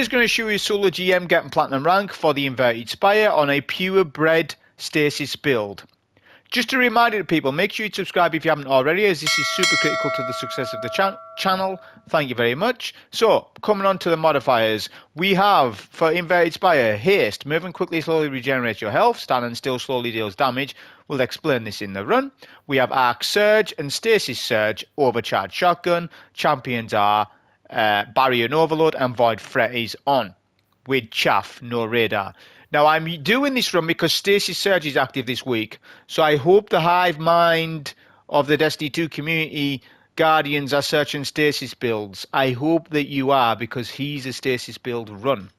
is going to show you solo GM getting platinum rank for the inverted spire on a purebred stasis build. Just a reminder to people, make sure you subscribe if you haven't already, as this is super critical to the success of the channel. Thank you very much. So, coming on to the modifiers, we have, for Inverted Spire, Haste. Moving quickly slowly regenerates your health. Standing still slowly deals damage. We'll explain this in the run. We have Arc Surge and Stasis Surge, Overcharged Shotgun. Champions are Barrier and Overload, and Void Threat is on, with Chaff, no radar. Now, I'm doing this run because Stasis Surge is active this week, so I hope the hive mind of the Destiny 2 community guardians are searching Stasis builds. I hope that you are, because he's a Stasis build run.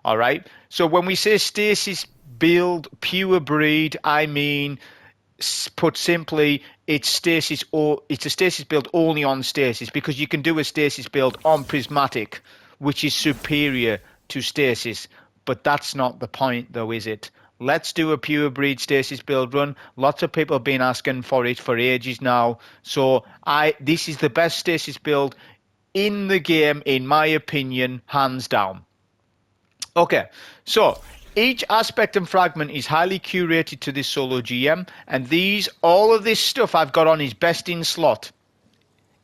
All right? So when we say Stasis build purebred, I mean, put simply, it's Stasis, or it's a Stasis build only on Stasis, because you can do a Stasis build on Prismatic, which is superior to Stasis. But that's not the point, though, is it? Let's do a purebred Stasis build run. Lots of people have been asking for it for ages now. So this is the best Stasis build in the game, in my opinion, hands down. Okay, so each aspect and fragment is highly curated to this solo GM. And all of this stuff I've got on is best in slot.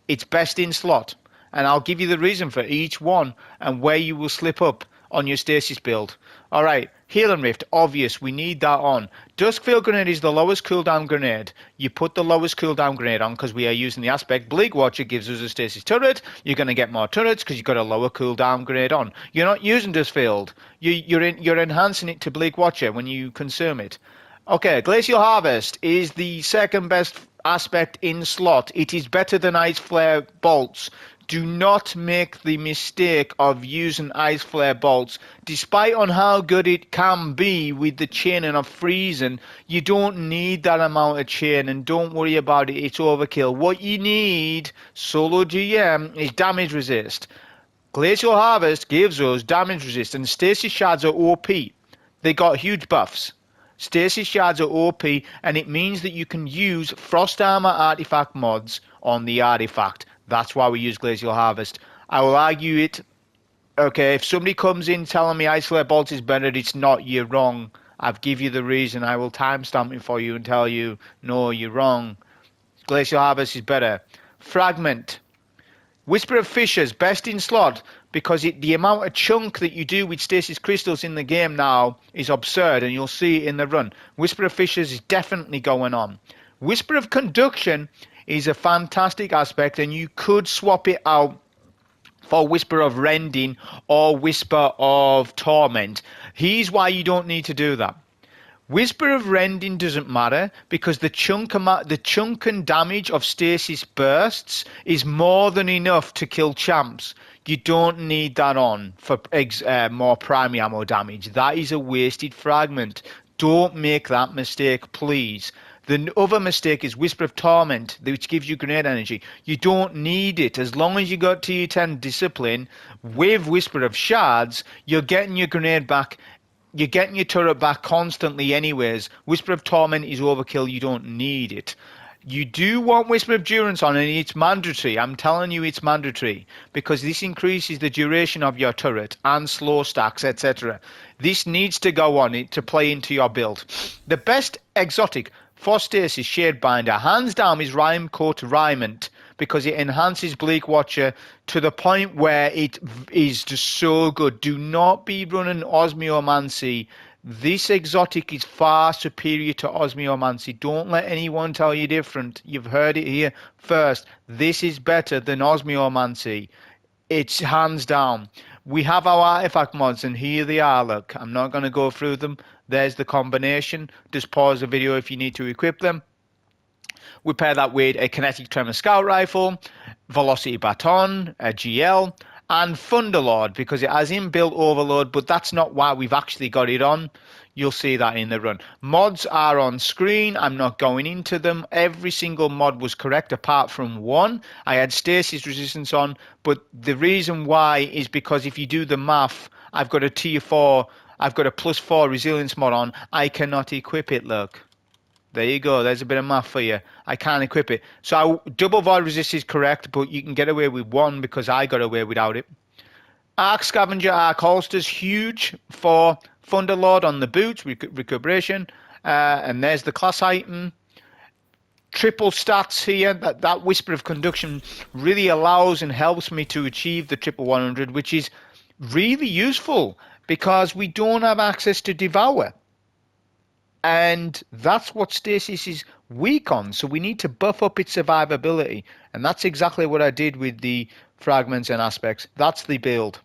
It's best in slot. And I'll give you the reason for each one and where you will slip up on your Stasis build. Alright, Healing Rift, obvious, we need that on. Duskveil Grenade is the lowest cooldown grenade. You put the lowest cooldown grenade on because we are using the aspect. Bleak Watcher gives us a Stasis turret. You're going to get more turrets because you've got a lower cooldown grenade on. You're not using Duskveil. You're enhancing it to Bleak Watcher when you consume it. Okay, Glacial Harvest is the second best aspect in slot. It is better than Ice Flare Bolts. Do not make the mistake of using Ice Flare Bolts. Despite on how good it can be with the chaining of freezing, you don't need that amount of chain, and don't worry about it, it's overkill. What you need, solo GM, is damage resist. Glacial Harvest gives us damage resist, and Stasis Shards are OP. They got huge buffs. Stasis Shards are OP, and it means that you can use Frost Armor artifact mods on the artifact. That's why we use Glacial Harvest. I will argue it. Okay, if somebody comes in telling me Ice Flare Bolt is better, it's not. You're wrong. I've give you the reason. I will timestamp it for you and tell you, no, you're wrong. Glacial Harvest is better. Fragment. Whisper of Fissures, best in slot, because the amount of chunk that you do with Stasis Crystals in the game now is absurd, and you'll see it in the run. Whisper of Fissures is definitely going on. Whisper of Conduction is a fantastic aspect, and you could swap it out for Whisper of Rending or Whisper of Torment. Here's why you don't need to do that. Whisper of Rending doesn't matter, because the chunk and damage of Stasis bursts is more than enough to kill champs. You don't need that on for more primary ammo damage. That is a wasted fragment. Don't make that mistake, please. The other mistake is Whisper of Torment, which gives you grenade energy. You don't need it. As long as you got to your 10 discipline, with Whisper of Shards, you're getting your grenade back. You're getting your turret back constantly anyways. Whisper of Torment is overkill. You don't need it. You do want Whisper of Durance on, and it's mandatory. I'm telling you, it's mandatory, because this increases the duration of your turret and slow stacks, etc. This needs to go on it to play into your build. The best exotic for Stasis Shadebinder, hands down, is Rhymecoat Rymant, because it enhances Bleak Watcher to the point where it is just so good. Do not be running Osmiomancy. This exotic is far superior to Osmiomancy. Don't let anyone tell you different. You've heard it here first. This is better than Osmiomancy. It's hands down. We have our artifact mods, and here they are. Look, I'm not going to go through them. There's the combination. Just pause the video if you need to equip them. We pair that with a Kinetic Tremor Scout Rifle, Velocity Baton, a GL, and Thunderlord, because it has inbuilt overload, but that's not why we've actually got it on. You'll see that in the run. Mods are on screen. I'm not going into them. Every single mod was correct apart from one. I had Stasis Resistance on, but the reason why is because if you do the math, I've got a tier 4, I've got a +4 resilience mod on. I cannot equip it, look. There you go. There's a bit of math for you. I can't equip it. So double void resist is correct, but you can get away with one because I got away without it. Arc Scavenger, Arc Holsters, huge for Thunderlord on the boots, recuperation. And there's the class item. Triple stats here. That Whisper of Conduction really allows and helps me to achieve the triple 100, which is really useful because we don't have access to Devour. And that's what Stasis is weak on. So we need to buff up its survivability. And that's exactly what I did with the fragments and aspects. That's the build.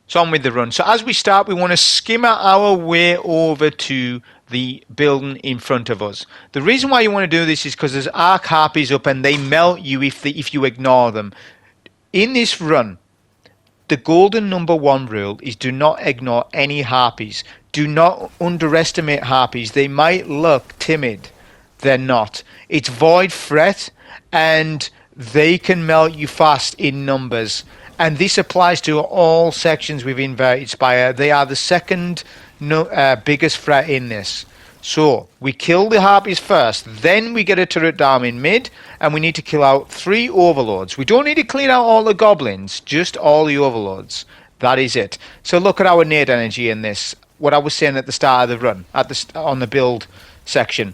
So on with the run. So as we start, we want to skimmer our way over to the building in front of us. The reason why you want to do this is because there's arc harpies up and they melt you if you ignore them. In this run, the golden #1 rule is do not ignore any harpies. Do not underestimate harpies. They might look timid. They're not. It's void threat and they can melt you fast in numbers. And this applies to all sections within Inverted Spire. They are the second biggest threat in this. So we kill the harpies first, then we get a turret down in mid, and we need to kill out 3 overlords. We don't need to clean out all the goblins, just all the overlords. That is it. So look at our nade energy in this. What I was saying at the start of the run, on the build section.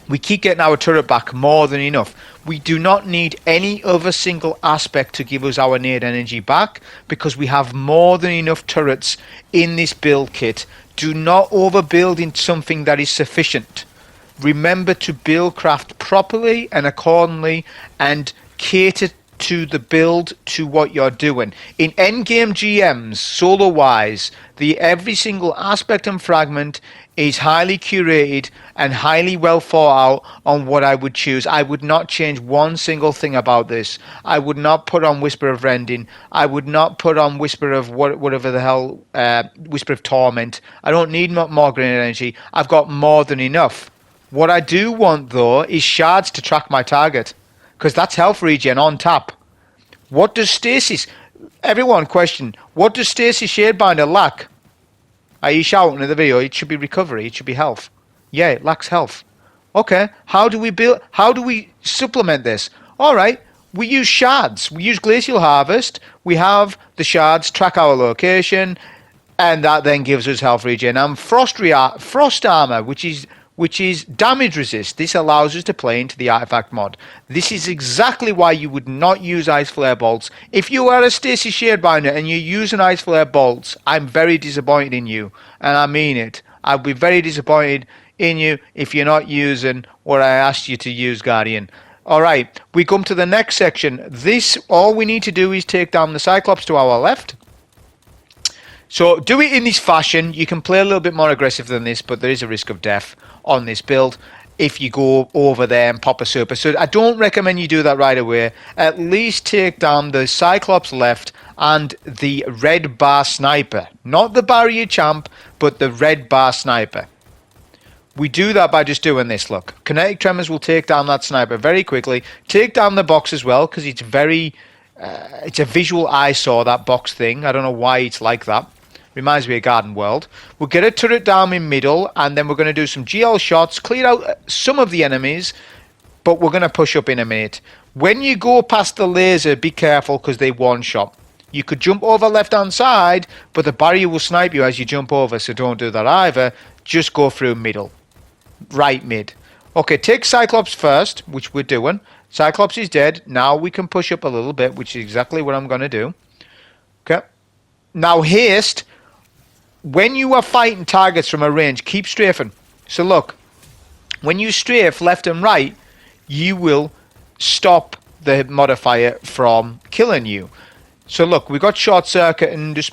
We keep getting our turret back more than enough. We do not need any other single aspect to give us our nade energy back because we have more than enough turrets in this build kit. Do not overbuild in something that is sufficient. Remember to build craft properly and accordingly and cater to the build to what you're doing. In endgame GMs, solo wise, every single aspect and fragment is highly curated and highly well thought out on what I would choose. I would not change one single thing about this. I would not put on Whisper of Rending. I would not put on Whisper of whatever the hell, Whisper of Torment. I don't need more green energy. I've got more than enough. What I do want though is shards to track my target because that's health regen on tap. What does Stasis, everyone question, what does Stasis Shadebinder lack? Are you shouting in the video? It should be recovery. It should be health. Yeah, it lacks health. Okay, how do we supplement this? All right, we use shards. We use Glacial Harvest. We have the shards track our location, and that then gives us health regen. And Frost Armor, which is damage resist. This allows us to play into the artifact mod. This is exactly why you would not use Ice Flare Bolts. If you are a Stasis Shadebinder and you use an Ice Flare Bolts, I'm very disappointed in you. And I mean it. I'll be very disappointed in you if you're not using what I asked you to use, Guardian. Alright, we come to the next section. All we need to do is take down the Cyclops to our left. So do it in this fashion. You can play a little bit more aggressive than this, but there is a risk of death on this build if you go over there and pop a super. So I don't recommend you do that right away. At least take down the Cyclops left and the red bar sniper. Not the barrier champ, but the red bar sniper. We do that by just doing this, look. Kinetic Tremors will take down that sniper very quickly. Take down the box as well, because it's it's a visual eyesore, that box thing. I don't know why it's like that. Reminds me of Garden World. We'll get a turret down in middle, and then we're going to do some GL shots, clear out some of the enemies, but we're going to push up in a minute. When you go past the laser, be careful, because they one-shot. You could jump over left-hand side, but the barrier will snipe you as you jump over, so don't do that either. Just go through middle. Right mid. Okay, take Cyclops first, which we're doing. Cyclops is dead. Now we can push up a little bit, which is exactly what I'm going to do. Okay. Now haste. When you are fighting targets from a range, keep strafing. So look, when you strafe left and right, you will stop the modifier from killing you. So look, we got short circuit and just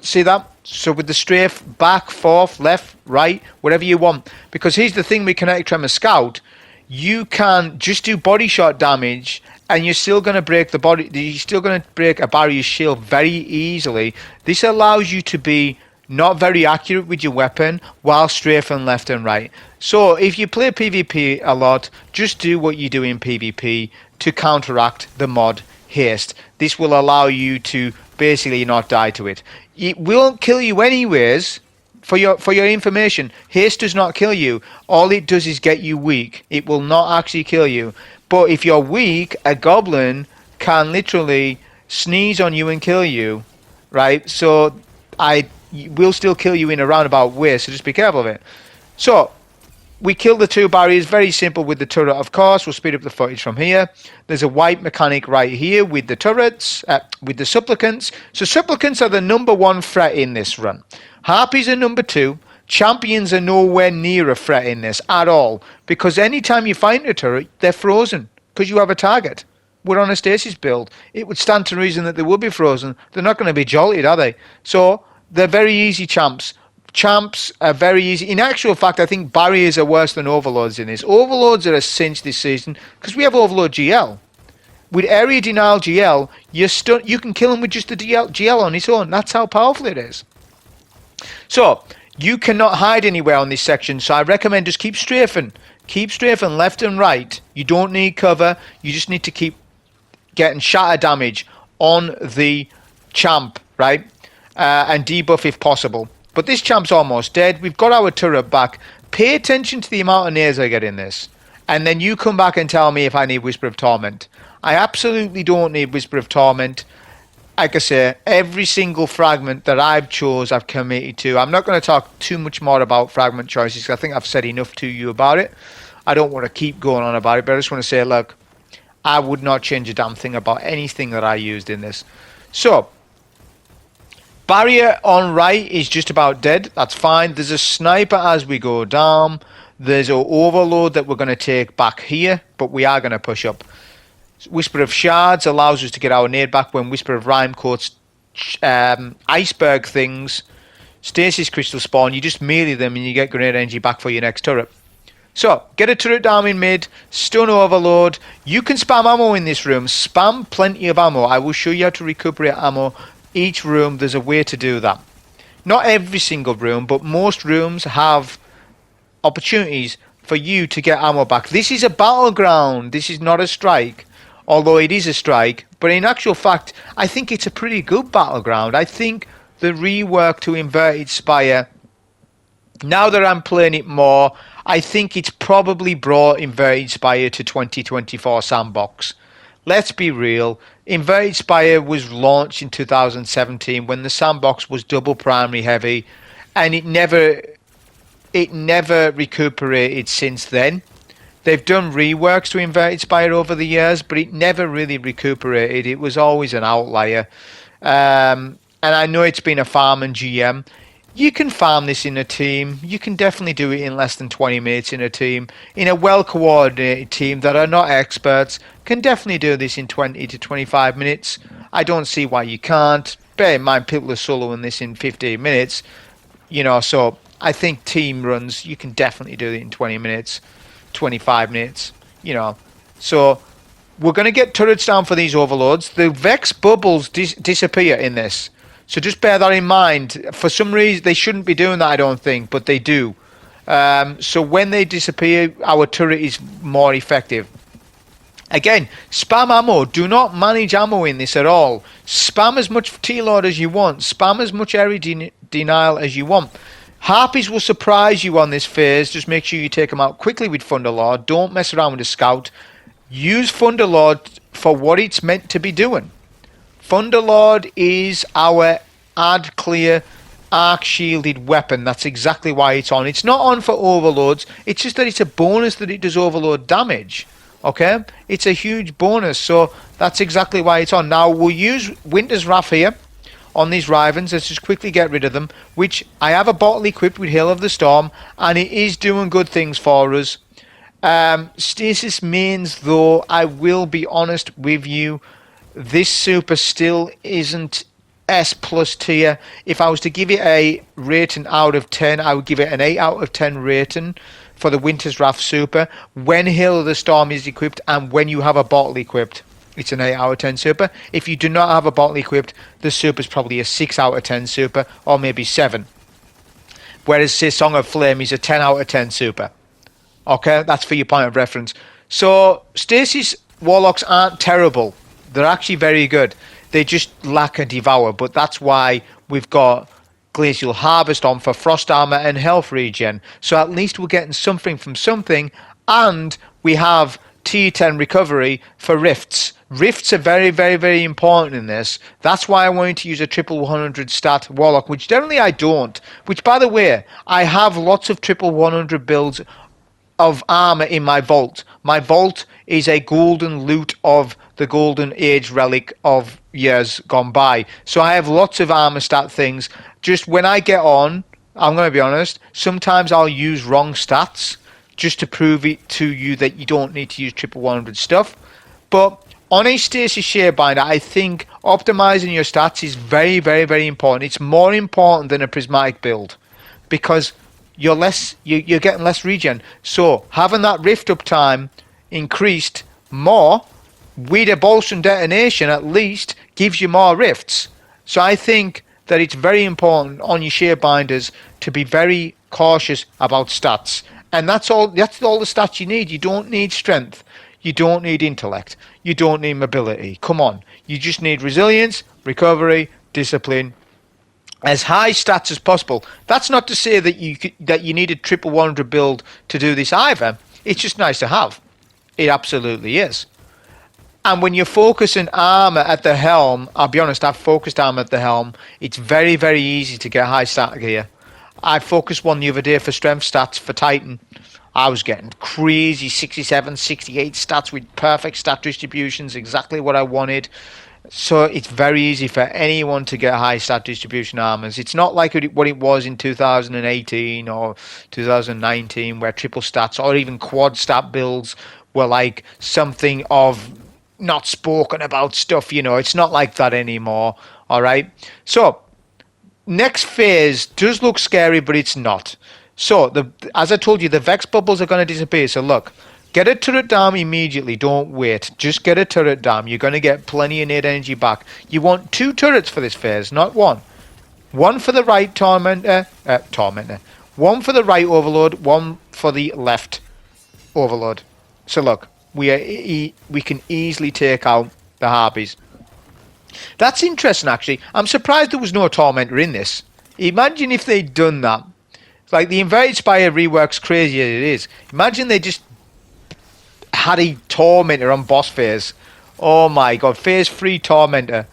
see that? So with the strafe, back, forth, left, right, whatever you want. Because here's the thing with Kinetic Tremor Scout, you can just do body shot damage and you're still going to break you're still going to break a barrier shield very easily. This allows you to be not very accurate with your weapon while strafing left and right. So if you play PvP a lot, just do what you do in PvP to counteract the mod haste. This will allow you to basically not die to it. It won't kill you anyways. For your information, haste does not kill you. All it does is get you weak. It will not actually kill you. But if you're weak, a goblin can literally sneeze on you and kill you, right? So I will still kill you in a roundabout way, so just be careful of it. So we kill the 2 barriers, very simple with the turret, of course. We'll speed up the footage from here. There's a white mechanic right here with the turrets, with the supplicants. So supplicants are the #1 threat in this run. Harpies are #2. Champions are nowhere near a threat in this at all, because anytime you find a turret, they're frozen because you have a target. We're on a stasis build. It would stand to reason that they would be frozen. They're not going to be jolted, are they? So they're very easy champs. Champs are very easy. In actual fact, I think barriers are worse than overloads in this. Overloads are a cinch this season because we have overload GL. With area denial GL, you can kill them with just the GL on its own. That's how powerful it is. So you cannot hide anywhere on this section, so I recommend just keep strafing. Keep strafing left and right. You don't need cover. You just need to keep getting shatter damage on the champ, right? And debuff if possible. But this champ's almost dead. We've got our turret back. Pay attention to the amount of nades I get in this. And then you come back and tell me if I need Whisper of Torment. I absolutely don't need Whisper of Torment. Like I say, every single fragment that I've chose, I've committed to. I'm not going to talk too much more about fragment choices, because I think I've said enough to you about it. I don't want to keep going on about it, but I just want to say, look, I would not change a damn thing about anything that I used in this. So, barrier on right is just about dead. That's fine. There's a sniper as we go down. There's an overload that we're going to take back here, but we are going to push up. Whisper of Shards allows us to get our nade back when Whisper of Rime coats iceberg things. Stasis Crystal spawn. You just melee them and you get grenade energy back for your next turret. So, get a turret down in mid, stun overload. You can spam ammo in this room. Spam plenty of ammo. I will show you how to recuperate ammo. Each room, there's a way to do that. Not every single room, but most rooms have opportunities for you to get ammo back. This is a battleground. This is not a strike. Although it is a strike. But in actual fact, I think it's a pretty good battleground. I think the rework to Inverted Spire, now that I'm playing it more, I think it's probably brought Inverted Spire to 2024 Sandbox. Let's be real. Inverted Spire was launched in 2017 when the Sandbox was double primary heavy, and it never recuperated since then. They've done reworks to Inverted Spire over the years, but it never really recuperated. It was always an outlier. And I know it's been a farm and GM. You can farm this in a team. You can definitely do it in less than 20 minutes in a team. In a well-coordinated team that are not experts, can definitely do this in 20 to 25 minutes. I don't see why you can't. Bear in mind, people are soloing this in 15 minutes. You know, so I think team runs, you can definitely do it in 20 minutes, 25 minutes, you know. So we're going to get turrets down for these overloads. The Vex bubbles disappear in this. So just bear that in mind. For some reason, they shouldn't be doing that, I don't think, but they do. So when they disappear, our turret is more effective. Again, spam ammo. Do not manage ammo in this at all. Spam as much T-Lord as you want. Spam as much area denial as you want. Harpies will surprise you on this phase. Just make sure you take them out quickly with Thunderlord. Don't mess around with a scout. Use Thunderlord for what it's meant to be doing. Thunderlord is our add clear arc shielded weapon. That's exactly why it's on. It's not on for overloads. It's just that it's a bonus that it does overload damage. Okay? It's a huge bonus. So that's exactly why it's on. Now we'll use Winter's Wrath here on these Rivens. Let's just quickly get rid of them. Which I have a bottle equipped with Hail of the Storm. And it is doing good things for us. Stasis mains though, I will be honest with you, this super still isn't S plus tier. If I was to give it a rating out of 10, I would give it an 8 out of 10 rating for the Winter's Wrath super. When Hail of the Storm is equipped and when you have a bottle equipped, it's an 8 out of 10 super. If you do not have a bottle equipped, the super is probably a 6 out of 10 super, or maybe 7. Whereas say Song of Flame is a 10 out of 10 super. Okay, that's for your point of reference. So Stasis Warlocks aren't terrible. They're actually very good. They just lack a Devour, but that's why we've got Glacial Harvest on for Frost Armor and Health Regen. So at least we're getting something from something, and we have tier 10 recovery for rifts. Rifts are very, very, very important in this. That's why I wanted to use a triple 100 stat Warlock, which generally I don't. Which, by the way, I have lots of triple 100 builds of armor in my vault. My vault is a golden loot of the golden age relic of years gone by. So I have lots of armor stat things. Just when I get on, I'm going to be honest, sometimes I'll use wrong stats just to prove it to you that you don't need to use triple 100 stuff. But on a Stasis Sharebinder, I think optimizing your stats is very, very, very important. It's more important than a prismatic build because you're getting less regen. So having that rift uptime increased more with a bolstering detonation at least gives you more rifts. So I think that it's very important on your Sharebinders to be very cautious about stats. And that's all the stats you need. You don't need strength. You don't need intellect. You don't need mobility. Come on. You just need resilience, recovery, discipline, as high stats as possible. That's not to say that you need a triple 100 build to do this either. It's just nice to have. It absolutely is. And when you're focusing armor at the helm, I'll be honest, I've focused armor at the helm. It's very, very easy to get high stat gear. I focused one the other day for strength stats for Titan. I was getting crazy 67, 68 stats with perfect stat distributions, exactly what I wanted. So it's very easy for anyone to get high stat distribution armors. It's not like what it was in 2018 or 2019 where triple stats or even quad stat builds were like something of not spoken about stuff, you know. It's not like that anymore, all right? So next phase does look scary, but it's not. So, as I told you, the Vex bubbles are going to disappear. So, look, get a turret down immediately. Don't wait. Just get a turret down. You're going to get plenty of innate energy back. You want 2 turrets for this phase, not 1. 1 for the right Tormentor. One for the right Overload, 1 for the left Overload. So, look, we can easily take out the Harpies. That's interesting, actually. I'm surprised there was no Tormentor in this. Imagine if they'd done that. Like, the Inverted Spire reworks crazy as it is. Imagine they just had a Tormentor on boss phase. Oh my god, phase 3 Tormentor.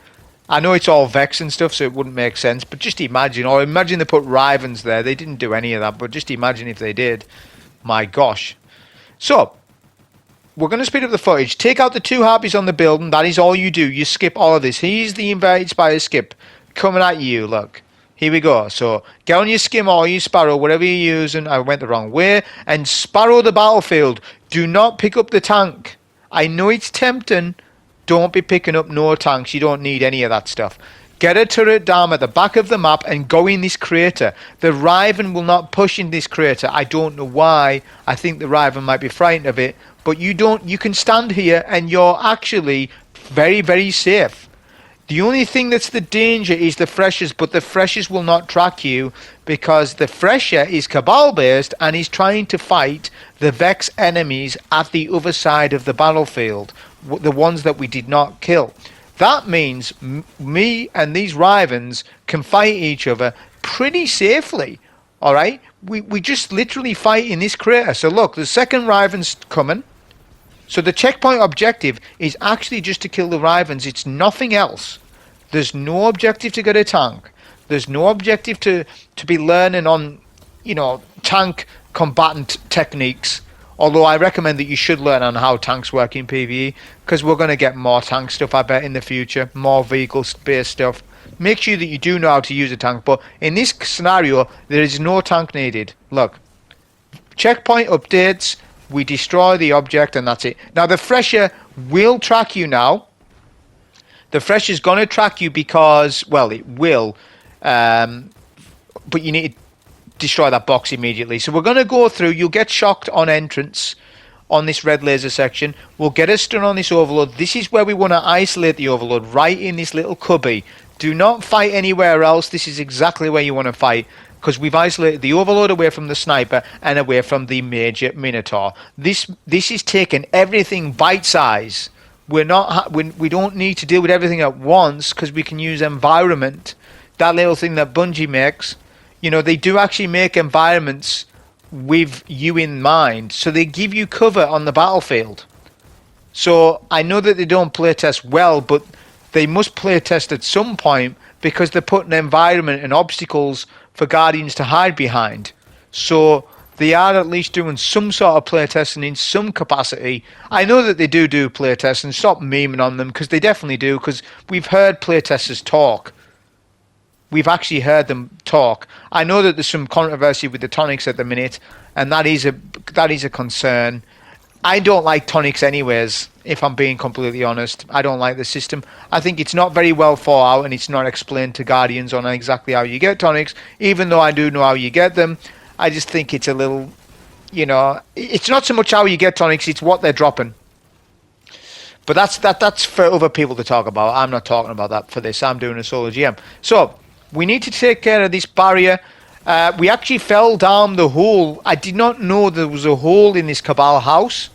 I know it's all Vex and stuff, so it wouldn't make sense, but just imagine. Or imagine they put Rivens there. They didn't do any of that, but just imagine if they did. My gosh. So, we're going to speed up the footage. Take out the 2 Harpies on the building. That is all you do. You skip all of this. Here's the Inverted Spire skip. Coming at you, look. Here we go. So get on your skim or your sparrow, whatever you're using. I went the wrong way. And sparrow the battlefield. Do not pick up the tank. I know it's tempting. Don't be picking up no tanks. You don't need any of that stuff. Get a turret down at the back of the map and go in this crater. The Riven will not push in this crater. I don't know why. I think the Riven might be frightened of it. But you can stand here and you're actually very, very safe. The only thing that's the danger is the Freshers, but the Freshers will not track you because the Fresher is Cabal based and is trying to fight the Vex enemies at the other side of the battlefield, the ones that we did not kill. That means me and these Rivens can fight each other pretty safely, alright? We just literally fight in this crater. So look, the second Riven's coming. So the checkpoint objective is actually just to kill the Rivens. It's nothing else. There's no objective to get a tank. There's no objective to be learning on, you know, tank combatant techniques. Although I recommend that you should learn on how tanks work in PvE, because we're going to get more tank stuff, I bet, in the future. More vehicle-based stuff. Make sure that you do know how to use a tank. But in this scenario, there is no tank needed. Look. Checkpoint updates. We destroy the object and that's it. Now the Fresher will track you now. The Fresher's going to track you because, well, it will. But you need to destroy that box immediately. So we're going to go through. You'll get shocked on entrance on this red laser section. We'll get a stun on this Overload. This is where we want to isolate the Overload, right in this little cubby. Do not fight anywhere else. This is exactly where you want to fight, because we've isolated the Overload away from the Sniper and away from the major Minotaur. This is taking everything bite size. We don't need to deal with everything at once because we can use environment. That little thing that Bungie makes. You know, they do actually make environments with you in mind. So they give you cover on the battlefield. So I know that they don't playtest well, but they must playtest at some point because they're putting environment and obstacles for Guardians to hide behind. So they are at least doing some sort of playtesting in some capacity. I know that they do playtesting. Stop memeing on them, because they definitely do, because we've heard playtesters talk. We've actually heard them talk. I know that there's some controversy with the tonics at the minute, and that is a concern. I don't like tonics anyways, if I'm being completely honest. I don't like the system. I think it's not very well thought out, and it's not explained to Guardians on exactly how you get tonics, even though I do know how you get them. I just think it's a little, it's not so much how you get tonics, it's what they're dropping. But that's for other people to talk about. I'm not talking about that for this. I'm doing a solo GM. So, we need to take care of this barrier. We actually fell down the hole. I did not know there was a hole in this Cabal house.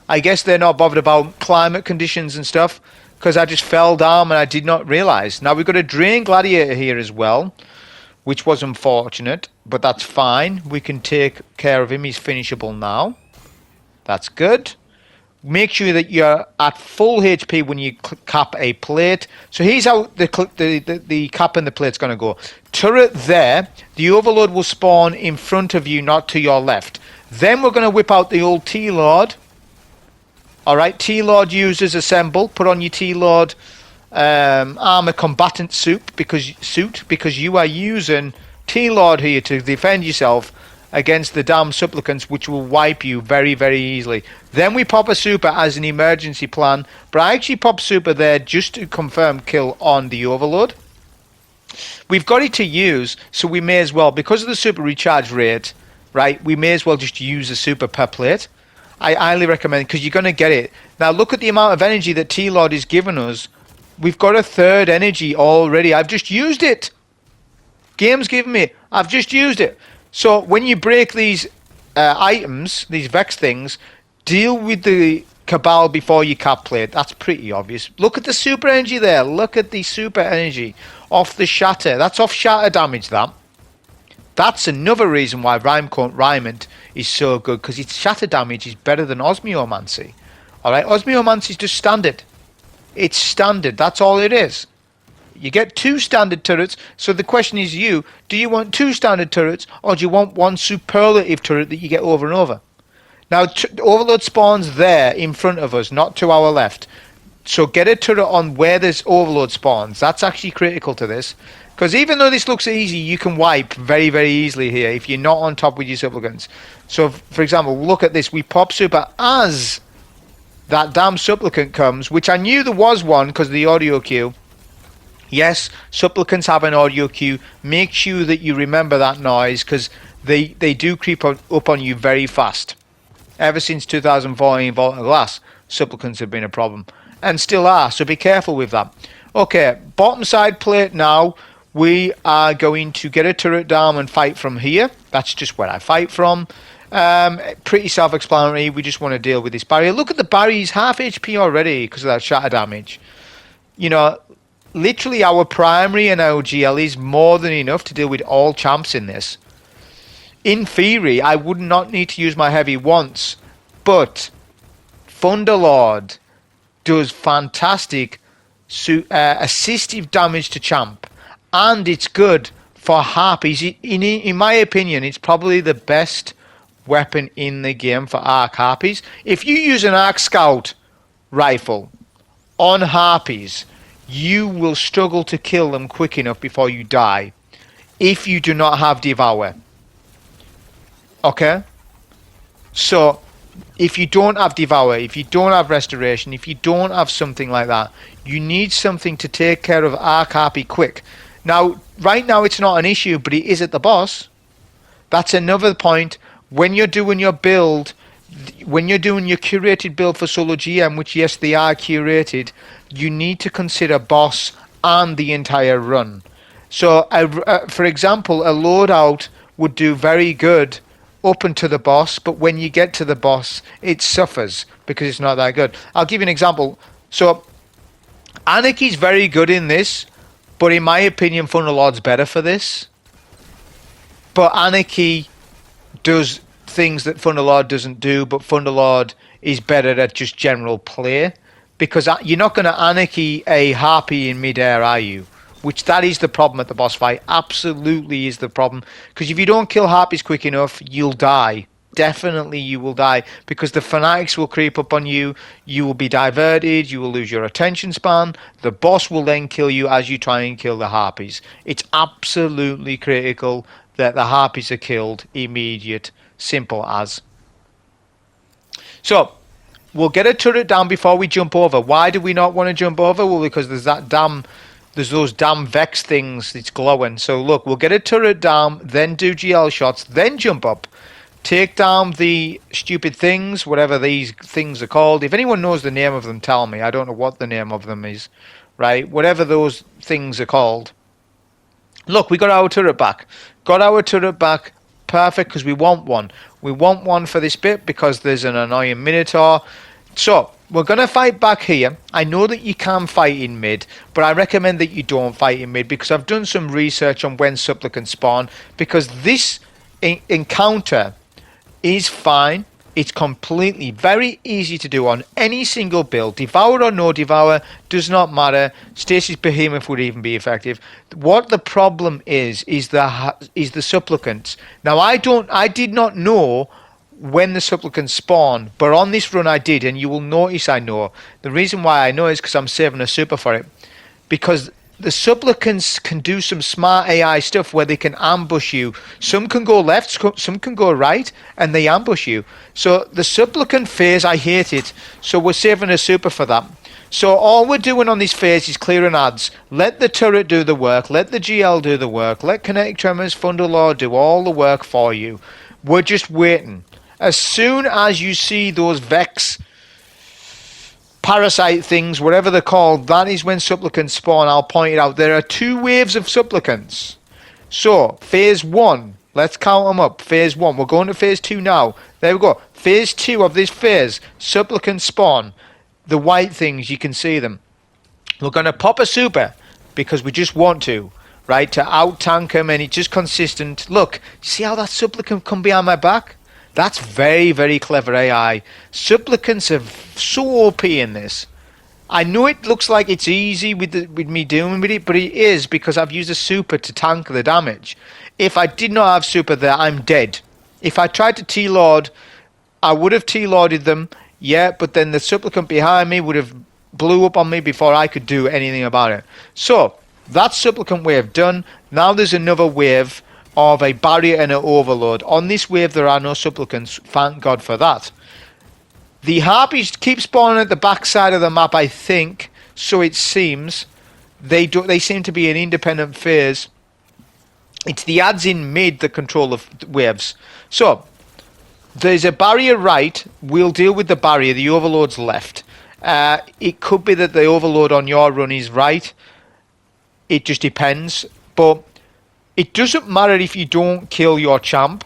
I guess they're not bothered about climate conditions and stuff, because I just fell down and I did not realise. Now we've got a Drain Gladiator here as well, which was unfortunate, but that's fine. We can take care of him. He's finishable now. That's good. Make sure that you're at full HP when you cap a plate. So here's how the cap and the plate's going to go. Turret there. The Overload will spawn in front of you, not to your left. Then we're going to whip out the old T-Lord. Alright, T-Lord users assemble. Put on your T-Lord armor combatant suit because you are using T-Lord here to defend yourself against the damn supplicants, which will wipe you very, very easily. Then we pop a super as an emergency plan, but I actually pop super there just to confirm kill on the Overload. We've got it to use, so we may as well, because of the super recharge rate, right, we may as well just use a super per plate. I highly recommend, because you're going to get it. Now look at the amount of energy that T-Lord is giving us. We've got a third energy already. I've just used it. Game's given me. I've just used it. So when you break these items, these Vex things, deal with the Cabal before you cap plate. That's pretty obvious. Look at the super energy there. Look at the super energy off the shatter. That's off shatter damage, that. That's another reason why Raiment is so good, because its shatter damage is better than Osmiomancy. Alright, Osmiomancy is just standard. It's standard. That's all it is. You get 2 standard turrets, so the question is do you want 2 standard turrets, or do you want one superlative turret that you get over and over? Now, Overload spawns there in front of us, not to our left. So get a turret on where there's Overload spawns. That's actually critical to this. Because even though this looks easy, you can wipe very, very easily here if you're not on top with your supplicants. So, for example, look at this. We pop super as that damn supplicant comes, which I knew there was one because of the audio queue. Yes, supplicants have an audio queue. Make sure that you remember that noise, because they do creep up on you very fast. Ever since 2014 Vault of Glass, supplicants have been a problem. And still are, so be careful with that. Okay, bottom side plate now. We are going to get a turret down and fight from here. That's just where I fight from. Pretty self-explanatory. We just want to deal with this barrier. Look at the barrier. He's half HP already because of that shatter damage. You know, literally our primary and our GL is more than enough to deal with all champs in this. In theory, I would not need to use my heavy once. But Thunderlord does fantastic assistive damage to champ. And it's good for harpies. In my opinion, it's probably the best weapon in the game for arc harpies. If you use an arc scout rifle on harpies, you will struggle to kill them quick enough before you die if you do not have Devour. Okay? So, if you don't have Devour, if you don't have Restoration, if you don't have something like that, you need something to take care of arc harpy quick. Now, right now it's not an issue, but it is at the boss. That's another point. When you're doing your build, when you're doing your curated build for solo GM, which yes, they are curated, you need to consider boss and the entire run. So, for example, a loadout would do very good up until the boss, but when you get to the boss, it suffers because it's not that good. I'll give you an example. So, Anarchy's very good in this, but in my opinion, Thunderlord's better for this. But Anarchy does things that Thunderlord doesn't do, but Thunderlord is better at just general play. Because you're not going to anarchy a harpy in midair, are you? Which that is the problem at the boss fight. Absolutely is the problem. Because if you don't kill harpies quick enough, you'll die. Definitely you will die. Because the fanatics will creep up on you. You will be diverted. You will lose your attention span. The boss will then kill you as you try and kill the harpies. It's absolutely critical that the harpies are killed immediate. Simple as. So, we'll get a turret down before we jump over. Why do we not want to jump over? Well, because there's those damn Vex things that's glowing. So look, we'll get a turret down, then do GL shots, then jump up. Take down the stupid things, whatever these things are called. If anyone knows the name of them, tell me. I don't know what the name of them is. Right? Whatever those things are called. Look, we got our turret back. Got our turret back. Perfect, because we want one. We want one for this bit because there's an annoying Minotaur. So, we're going to fight back here. I know that you can fight in mid, but I recommend that you don't fight in mid because I've done some research on when supplicants spawn. Because this encounter is fine. It's completely very easy to do on any single build. Devour or no Devour does not matter. Stasis Behemoth would even be effective. What the problem is the supplicants. Now I did not know when the supplicants spawn, but on this run I did, and you will notice I know. The reason why I know is because I'm saving a super for it. Because the supplicants can do some smart AI stuff where they can ambush you. Some can go left, some can go right, and they ambush you. So the supplicant phase, I hate it. So we're saving a super for that. So all we're doing on this phase is clearing ads. Let the turret do the work. Let the GL do the work. Let Kinetic Tremors, Thunderlord do all the work for you. We're just waiting. As soon as you see those Vex parasite things, whatever they're called, that is when supplicants spawn. I'll point it out. There are 2 waves of supplicants. So, phase 1, let's count them up. Phase 1, we're going to phase 2 now. There we go. Phase 2 of this phase, supplicants spawn. The white things, you can see them. We're going to pop a super, because we just want to, right, to out-tank them, and it's just consistent. Look, see how that supplicant come behind my back? That's very, very clever AI. Supplicants are so OP in this. I know it looks like it's easy with me doing with it, but it is because I've used a super to tank the damage. If I did not have super there, I'm dead. If I tried to T-Lord, I would have T-Lorded them, yeah, but then the supplicant behind me would have blew up on me before I could do anything about it. So, that's supplicant wave done. Now there's another wave of a barrier and an overload. On this wave there are no supplicants, thank God for that. The harpies keep spawning at the back side of the map, I think, so it seems. They seem to be an independent phase. It's the ads in mid that control the waves. So, there's a barrier right, we'll deal with the barrier, the overload's left. It could be that the overload on your run is right. It just depends, but it doesn't matter if you don't kill your champ.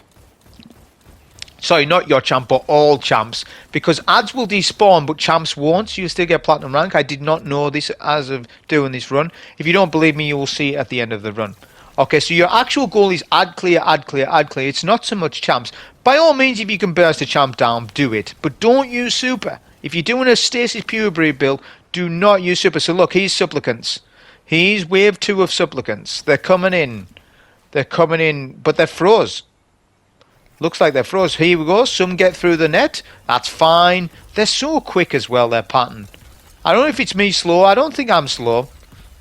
Sorry, not your champ, but all champs. Because ads will despawn, but champs won't. So you'll still get platinum rank. I did not know this as of doing this run. If you don't believe me, you will see it at the end of the run. Okay, so your actual goal is ad clear, ad clear, ad clear. It's not so much champs. By all means, if you can burst a champ down, do it. But don't use super. If you're doing a Stasis Purebred build, do not use super. So look, here's supplicants. Here's wave 2 of supplicants. They're coming in. They're coming in, but they're froze. Looks like they're froze. Here we go. Some get through the net. That's fine. They're so quick as well, their pattern. I don't know if it's me slow. I don't think I'm slow.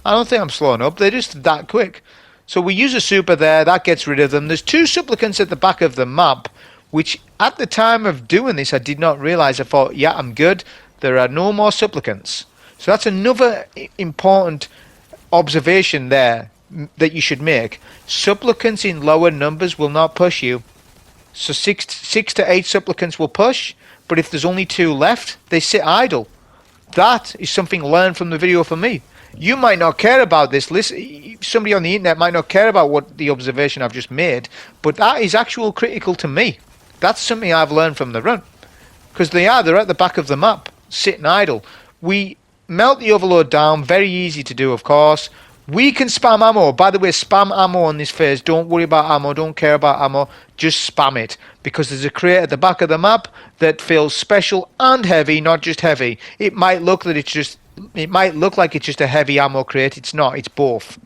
I don't think I'm slowing up. They're just that quick. So we use a super there. That gets rid of them. There's 2 supplicants at the back of the map, which at the time of doing this, I did not realize. I thought, yeah, I'm good. There are no more supplicants. So that's another important observation there that you should make. Supplicants in lower numbers will not push you. So 6 to 8 supplicants will push, but if there's only 2 left, they sit idle. That is something learned from the video for me. You might not care about this. Listen, somebody on the internet might not care about what the observation I've just made, but that is actual critical to me. That's something I've learned from the run. Because they're at the back of the map, sitting idle. We melt the overload down, very easy to do, of course. We can spam ammo. By the way, spam ammo on this phase. Don't worry about ammo. Don't care about ammo. Just spam it. Because there's a crate at the back of the map that feels special and heavy, not just heavy. It might look like it's just a heavy ammo crate. It's not. It's both.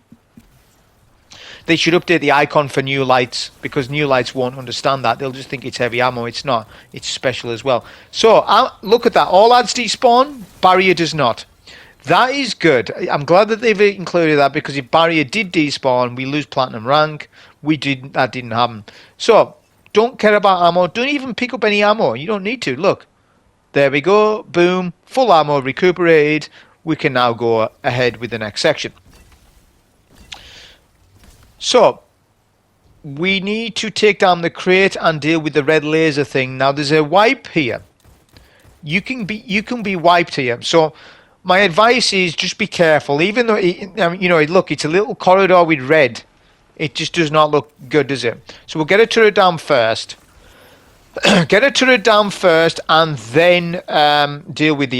They should update the icon for new lights, because new lights won't understand that. They'll just think it's heavy ammo. It's not. It's special as well. So, look at that. All adds despawn. Barrier does not. That is good. I'm glad that they've included that, because if barrier did despawn, we lose platinum rank. That didn't happen. So, don't care about ammo. Don't even pick up any ammo. You don't need to. Look. There we go. Boom. Full ammo recuperated. We can now go ahead with the next section. So, we need to take down the crate and deal with the red laser thing. Now, there's a wipe here. You can be wiped here. So, my advice is just be careful. Even though, look, it's a little corridor with red. It just does not look good, does it? So we'll get a turret down first. Get a turret down first, and then deal with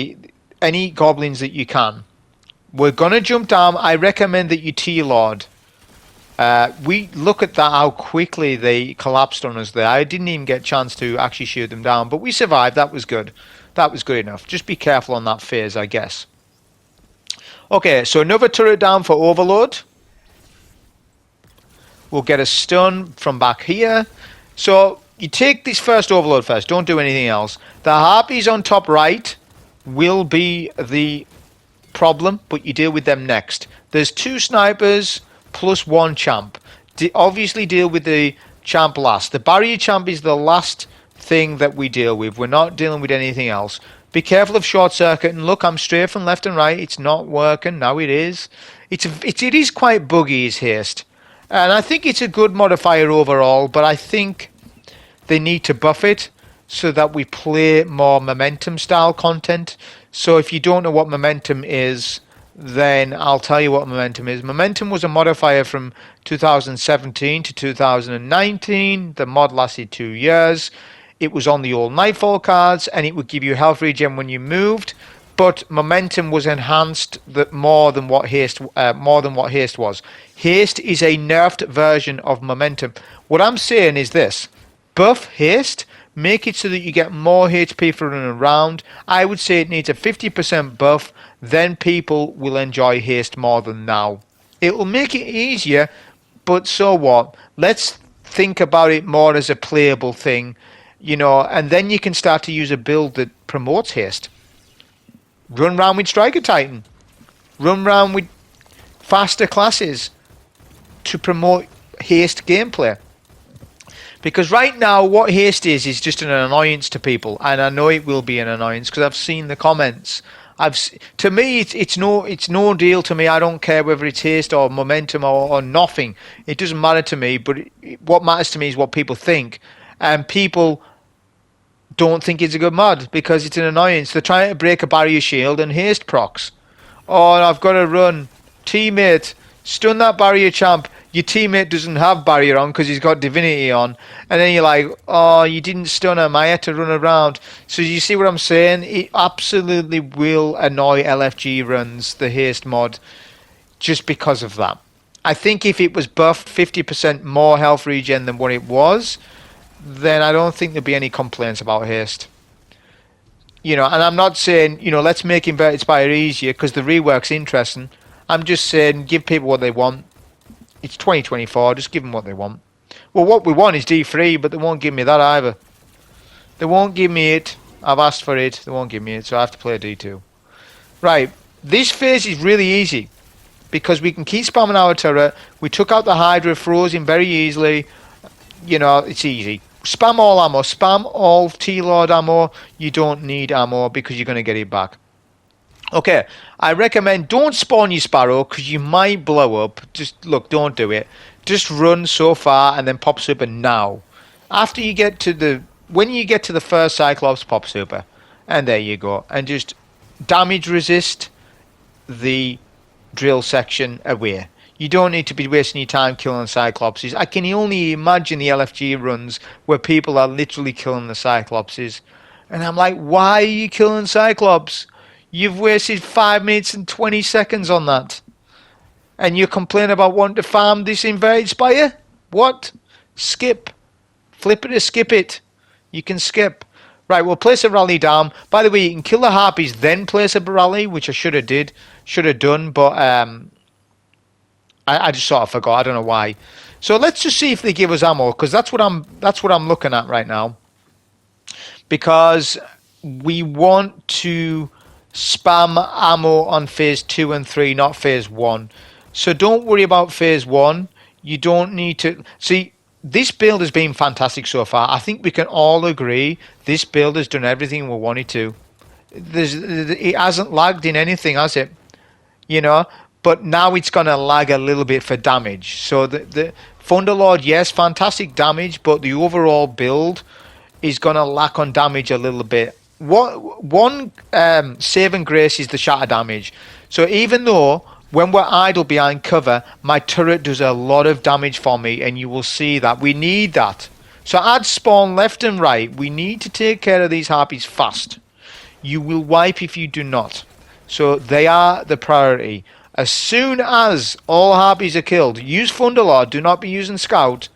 any goblins that you can. We're going to jump down. I recommend that you T-Lord. We look at that, how quickly they collapsed on us there. I didn't even get a chance to actually shoot them down, but we survived. That was good. That was good enough. Just be careful on that phase, I guess. Okay, so another turret down for overload. We'll get a stun from back here. So you take this first overload first. Don't do anything else. The harpies on top right will be the problem, but you deal with them next. There's 2 snipers plus 1 champ. Obviously deal with the champ last. The barrier champ is the last thing that we deal with. We're not dealing with anything else. Be careful of short circuit, and look, I'm straight from left and right. It's not working. Now it is. It is quite buggy, is haste. And I think it's a good modifier overall, but I think they need to buff it so that we play more momentum style content. So if you don't know what momentum is, then I'll tell you what momentum is. Momentum was a modifier from 2017 to 2019. The mod lasted 2 years. It was on the old Nightfall cards, and it would give you health regen when you moved. But momentum was enhanced more than what haste was. Haste is a nerfed version of momentum. What I'm saying is this: buff haste, make it so that you get more HP for running around. I would say it needs a 50% buff. Then people will enjoy haste more than now. It will make it easier, but so what? Let's think about it more as a playable thing. And then you can start to use a build that promotes haste. Run around with Striker Titan. Run around with faster classes to promote haste gameplay. Because right now, what haste is just an annoyance to people. And I know it will be an annoyance because I've seen the comments. To me, it's no deal to me. I don't care whether it's haste or momentum or nothing. It doesn't matter to me. But what matters to me is what people think. And people don't think it's a good mod because it's an annoyance. They're trying to break a barrier shield and haste procs. Oh, I've got to run. Teammate, stun that barrier champ. Your teammate doesn't have barrier on because he's got divinity on. And then you're like, oh, you didn't stun him. I had to run around. So you see what I'm saying? It absolutely will annoy LFG runs, the haste mod, just because of that. I think if it was buffed 50% more health regen than what it was, then I don't think there'd be any complaints about haste. And I'm not saying, let's make Inverted Spire easier because the rework's interesting. I'm just saying, give people what they want. It's 2024, just give them what they want. Well, what we want is D3, but they won't give me that either. They won't give me it. I've asked for it. They won't give me it, so I have to play D2. Right, this phase is really easy because we can keep spamming our turret. We took out the Hydra, froze him very easily. It's easy. Spam all ammo. Spam all T-Lord ammo. You don't need ammo because you're going to get it back. Okay, I recommend don't spawn your Sparrow because you might blow up. Just, look, don't do it. Just run so far and then pop super now. After you get to when you get to the first Cyclops, pop super. And there you go. And just damage resist the drill section away. You don't need to be wasting your time killing Cyclopses. I can only imagine the LFG runs where people are literally killing the Cyclopses. And I'm like, why are you killing Cyclops? You've wasted 5 minutes and 20 seconds on that. And you complain about wanting to farm this inverted spire? What? Skip. Flip it or skip it. You can skip. Right, we'll place a rally down. By the way, you can kill the harpies, then place a rally, which I should have done, but I just sort of forgot. I don't know why. So let's just see if they give us ammo, because that's what I'm looking at right now. Because we want to spam ammo on phase 2 and 3, not phase 1. So don't worry about phase 1. You don't need to see. This build has been fantastic so far. I think we can all agree this build has done everything we wanted to. It hasn't lagged in anything, has it? You know, but now it's going to lag a little bit for damage. So the Thunderlord, yes, fantastic damage, but the overall build is going to lack on damage a little bit. One saving grace is the shatter damage. So even though when we're idle behind cover, my turret does a lot of damage for me, and you will see that. We need that. So add spawn left and right. We need to take care of these harpies fast. You will wipe if you do not. So they are the priority. As soon as all harpies are killed, use Thunderlord. Do not be using Scout.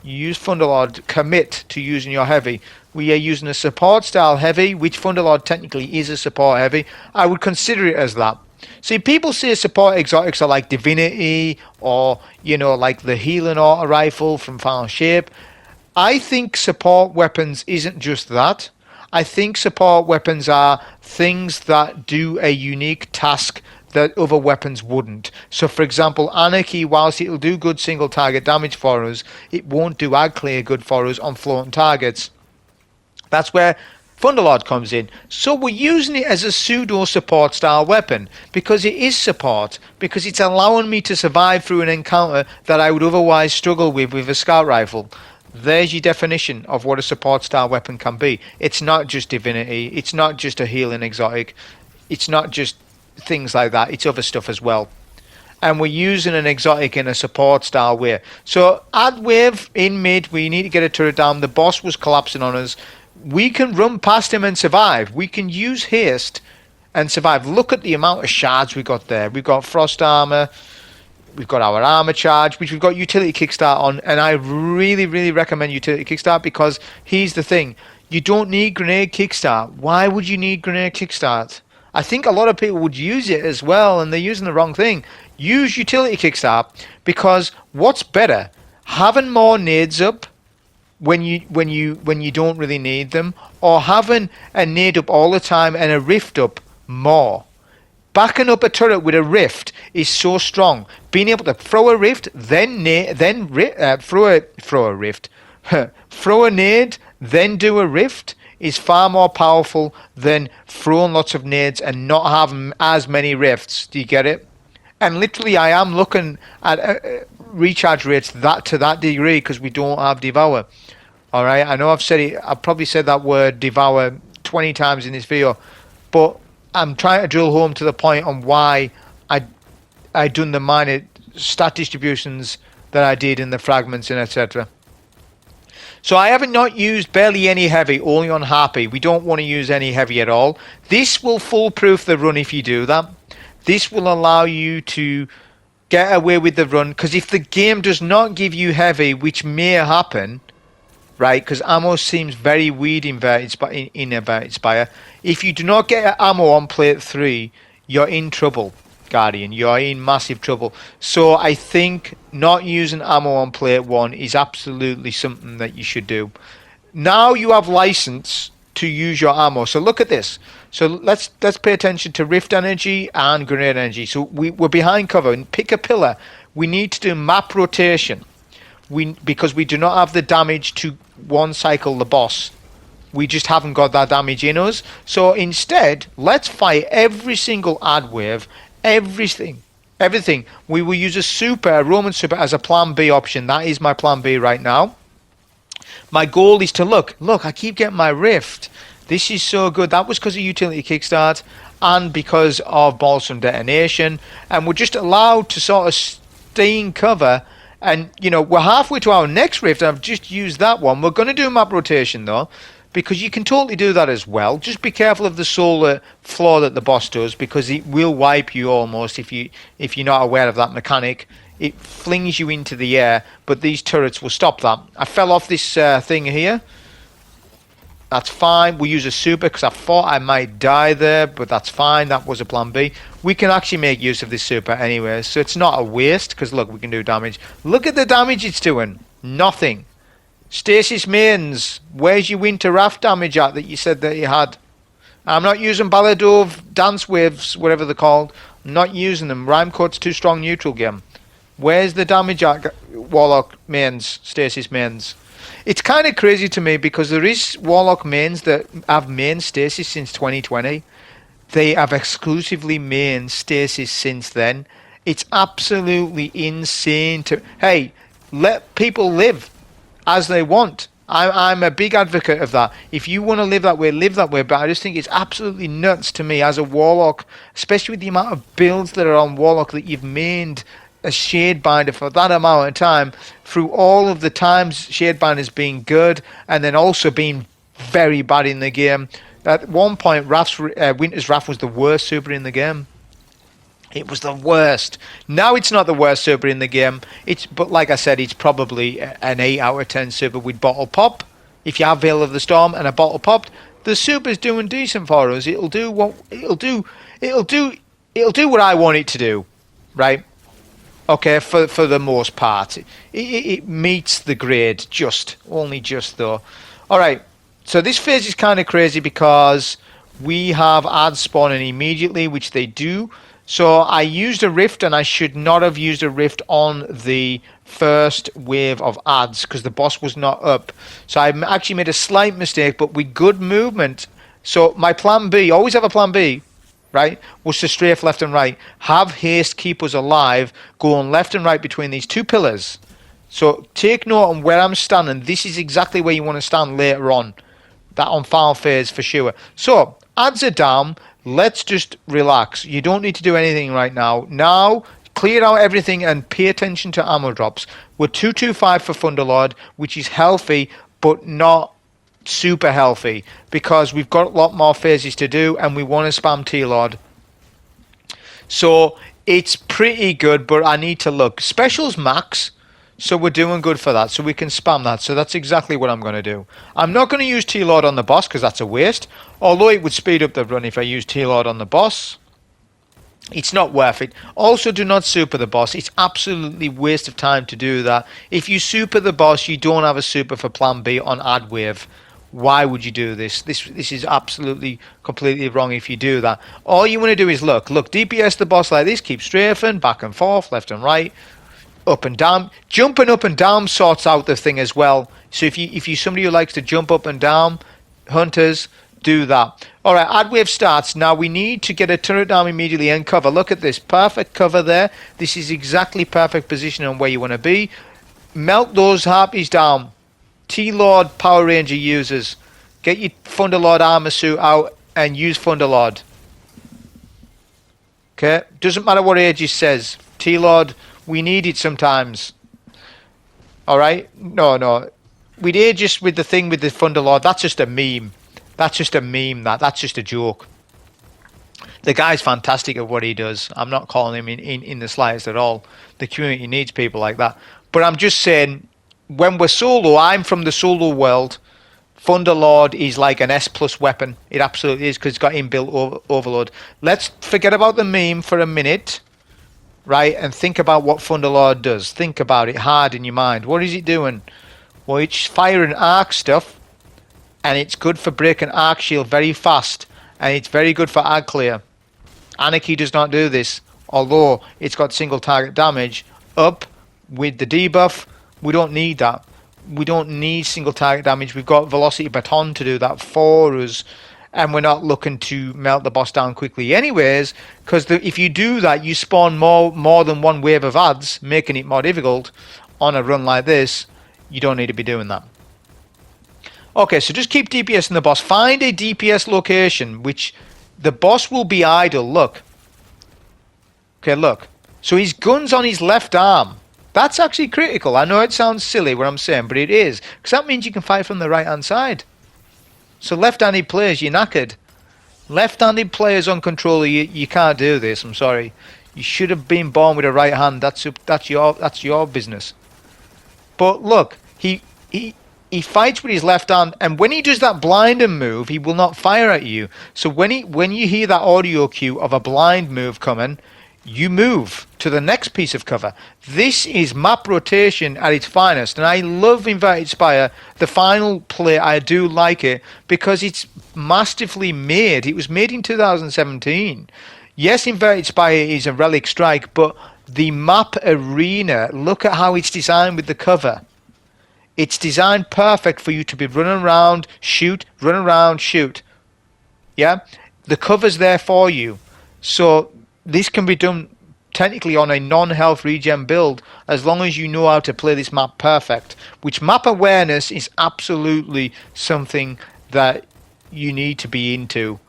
Use Thunderlord. Commit to using your heavy. We are using a support style heavy, which Thunderlord technically is a support heavy. I would consider it as that. See, people say support exotics are like Divinity or, you know, like the healing auto rifle from Final Shape. I think support weapons isn't just that. I think support weapons are things that do a unique task that other weapons wouldn't. So, for example, Anarchy, whilst it'll do good single target damage for us, it won't do ag clear good for us on floating targets. That's where Thunderlord comes in. So we're using it as a pseudo support style weapon because it is support, because it's allowing me to survive through an encounter that I would otherwise struggle with a scout rifle. There's your definition of what a support style weapon can be. It's not just Divinity, it's not just a healing exotic, it's not just things like that, it's other stuff as well. And we're using an exotic in a support style way. So add wave in mid, we need to get a turret down. The boss was collapsing on us. We can run past him and survive. We can use haste and survive. Look at the amount of shards we got there. We've got frost armor. We've got our armor charge, which we've got utility kickstart on. And I really, really recommend utility kickstart because here's the thing. You don't need grenade kickstart. Why would you need grenade kickstart? I think a lot of people would use it as well, and they're using the wrong thing. Use utility kickstart because what's better? Having more nades up when you don't really need them, or having a nade up all the time and a rift up more. Backing up a turret with a rift is so strong. Being able to throw a rift, then throw a rift, throw a nade, then do a rift is far more powerful than throwing lots of nades and not having as many rifts. Do you get it? And literally, I am looking at recharge rates to that degree because we don't have Devour. All right, I know I've said it. I've probably said that word Devour 20 times in this video, but I'm trying to drill home to the point on why I done the minor stat distributions that I did in the fragments and etc. So I haven't not used barely any heavy, only on Harpy. We don't want to use any heavy at all. This will foolproof the run if you do that. This will allow you to get away with the run, because if the game does not give you heavy, which may happen, right, because ammo seems very weird in Inverted Spire, if you do not get ammo on plate 3, you're in trouble, Guardian. You're in massive trouble. So I think not using ammo on plate 1 is absolutely something that you should do. Now you have license to use your ammo. So look at this. So let's pay attention to Rift Energy and Grenade Energy. So we're behind cover and pick a pillar. We need to do map rotation. Because we do not have the damage to one cycle the boss. We just haven't got that damage in us. So instead, let's fight every single ad wave, everything. We will use a Roman super as a plan B option. That is my plan B right now. My goal is to look, I keep getting my rift. This is so good. That was because of utility kickstart and because of Balsam detonation. And we're just allowed to sort of stay in cover. And, you know, we're halfway to our next rift. I've just used that one. We're going to do map rotation, though, because you can totally do that as well. Just be careful of the solar flaw that the boss does, because it will wipe you almost if you're not aware of that mechanic. It flings you into the air, but these turrets will stop that. I fell off this thing here. That's fine. We'll use a super because I thought I might die there, but that's fine. That was a plan B. We can actually make use of this super anyway, so it's not a waste, because look, we can do damage. Look at the damage it's doing. Nothing. Stasis mains, where's your winter raft damage at that you said that you had? I'm not using Balladove dance waves, whatever they're called. I'm not using them. Rhymecoat's too strong neutral game. Where's the damage at Warlock mains, Stasis mains? It's kind of crazy to me, because there is Warlock mains that have main Stasis since 2020. They have exclusively main Stasis since then. It's absolutely insane to... Hey, let people live as they want. I'm a big advocate of that. If you want to live that way, live that way. But I just think it's absolutely nuts to me as a Warlock, especially with the amount of builds that are on Warlock that you've mained a Shadebinder for that amount of time, through all of the times Shadebinder's been good and then also being very bad in the game. At one point, Winter's Wrath was the worst super in the game. It was the worst. Now it's not the worst super in the game. But like I said, it's probably an 8 out of 10 super with bottle pop. If you have Veil of the Storm and a bottle popped, the super's doing decent for us. It'll do what I want it to do, right? Okay, for the most part, it meets the grade, only just though. All right, so this phase is kind of crazy because we have ads spawning immediately, which they do. So I used a rift, and I should not have used a rift on the first wave of ads because the boss was not up. So I actually made a slight mistake, but with good movement. So my plan B, always have a plan B, right, was to strafe left and right. Have haste keep us alive, going left and right between these two pillars. So take note on where I'm standing. This is exactly where you want to stand later on. That on final phase for sure. So ads are down. Let's just relax. You don't need to do anything right now. Now, clear out everything and pay attention to ammo drops. We're 225 for Thunderlord, which is healthy, but not super healthy, because we've got a lot more phases to do, and we want to spam T-Lord. So, it's pretty good, but I need to look. Specials max, so we're doing good for that, so we can spam that. So that's exactly what I'm going to do. I'm not going to use T-Lord on the boss, because that's a waste. Although it would speed up the run if I use T-Lord on the boss. It's not worth it. Also, do not super the boss. It's absolutely waste of time to do that. If you super the boss, you don't have a super for plan B on ad wave. Why would you do this? This is absolutely, completely wrong if you do that. All you want to do is look, DPS the boss like this, keep strafing, back and forth, left and right, up and down. Jumping up and down sorts out the thing as well. So if you somebody who likes to jump up and down, hunters, do that. Alright, ad wave starts. Now we need to get a turret down immediately and cover. Look at this. Perfect cover there. This is exactly perfect position on where you want to be. Melt those harpies down. T-Lord Power Ranger users. Get your Thunderlord armor suit out and use Thunderlord. Okay? Doesn't matter what Aegis says. T-Lord, we need it sometimes. Alright? No. With Aegis, with the thing with the Thunderlord, that's just a meme. That's just a meme, that's just a joke. The guy's fantastic at what he does. I'm not calling him in the slightest at all. The community needs people like that. But I'm just saying, when we're solo, I'm from the solo world, Thunderlord is like an S+ weapon. It absolutely is, because it's got inbuilt overload. Let's forget about the meme for a minute, right, and think about what Thunderlord does. Think about it hard in your mind. What is it doing? Well, it's firing arc stuff. And it's good for breaking arc shield very fast. And it's very good for ag clear. Anarchy does not do this. Although it's got single target damage. Up with the debuff. We don't need that. We don't need single target damage. We've got Velocity Baton to do that for us. And we're not looking to melt the boss down quickly anyways. Because if you do that, you spawn more than one wave of ads. Making it more difficult on a run like this. You don't need to be doing that. Okay, so just keep DPS in the boss. Find a DPS location, which the boss will be idle. Look. Okay, look. So his gun's on his left arm. That's actually critical. I know it sounds silly what I'm saying, but it is. Because that means you can fight from the right-hand side. So left-handed players, you're knackered. Left-handed players on controller, you can't do this. I'm sorry. You should have been born with a right hand. That's your business. But look, he fights with his left hand, and when he does that blinding move, he will not fire at you. So when you hear that audio cue of a blind move coming, you move to the next piece of cover. This is map rotation at its finest, and I love Inverted Spire. The final play, I do like it because it's masterfully made. It was made in 2017. Yes, Inverted Spire is a relic strike, but the map arena, look at how it's designed with the cover. It's designed perfect for you to be running around, shoot, run around, shoot. Yeah? The cover's there for you. So this can be done technically on a non-health regen build as long as you know how to play this map perfect. Which map awareness is absolutely something that you need to be into.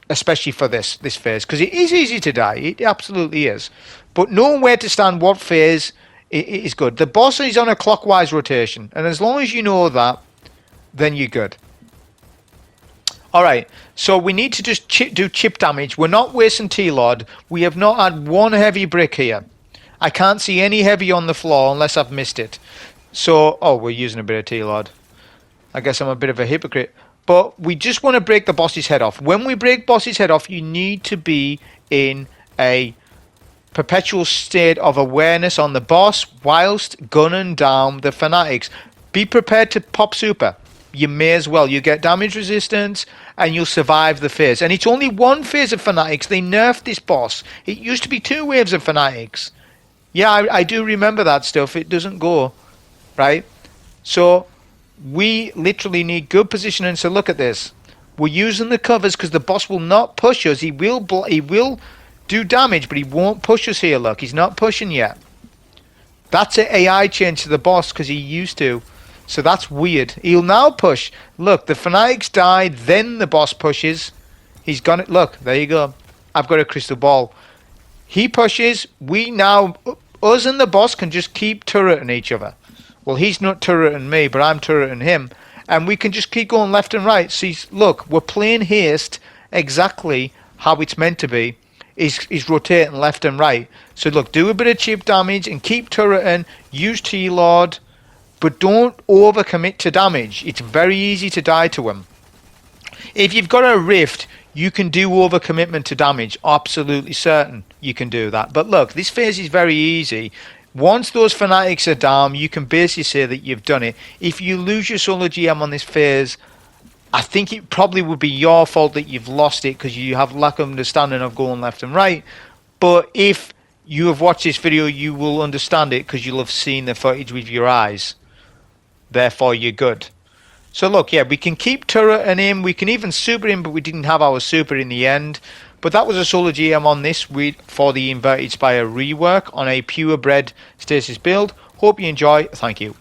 Especially for this phase. Because it is easy to die. It absolutely is. But knowing where to stand, what phase is good. The boss is on a clockwise rotation. And as long as you know that, then you're good. Alright, so we need to just do chip damage. We're not wasting T-Lord. We have not had one heavy brick here. I can't see any heavy on the floor unless I've missed it. So, oh, we're using a bit of T-Lord. I guess I'm a bit of a hypocrite. But we just want to break the boss's head off. When we break boss's head off, you need to be in a perpetual state of awareness on the boss whilst gunning down the fanatics. Be prepared to pop super. You may as well. You get damage resistance and you'll survive the phase. And it's only one phase of fanatics. They nerfed this boss. It used to be 2 waves of fanatics. Yeah, I do remember that stuff. It doesn't go. Right? So we literally need good positioning. So look at this. We're using the covers because the boss will not push us. He will do damage, but he won't push us here. Look, he's not pushing yet. That's an AI change to the boss because he used to. So that's weird. He'll now push. Look, the fanatics died, then the boss pushes. He's gone. Look, there you go. I've got a crystal ball. He pushes. We now, us and the boss can just keep turreting each other. Well, he's not turreting me, but I'm turreting him. And we can just keep going left and right. See, look, we're playing haste exactly how it's meant to be. Is rotating left and right. So look, do a bit of chip damage and keep turreting. Use T-Lord. But don't overcommit to damage. It's very easy to die to him. If you've got a rift, you can do overcommitment to damage. Absolutely certain you can do that. But look, this phase is very easy. Once those fanatics are down, you can basically say that you've done it. If you lose your solo GM on this phase, I think it probably would be your fault that you've lost it because you have lack of understanding of going left and right. But if you have watched this video, you will understand it because you'll have seen the footage with your eyes. Therefore, you're good. So look, yeah, we can keep turreting him. We can even super him, but we didn't have our super in the end. But that was a solo GM on this for the Inverted Spire rework on a Purebred Stasis build. Hope you enjoy. Thank you.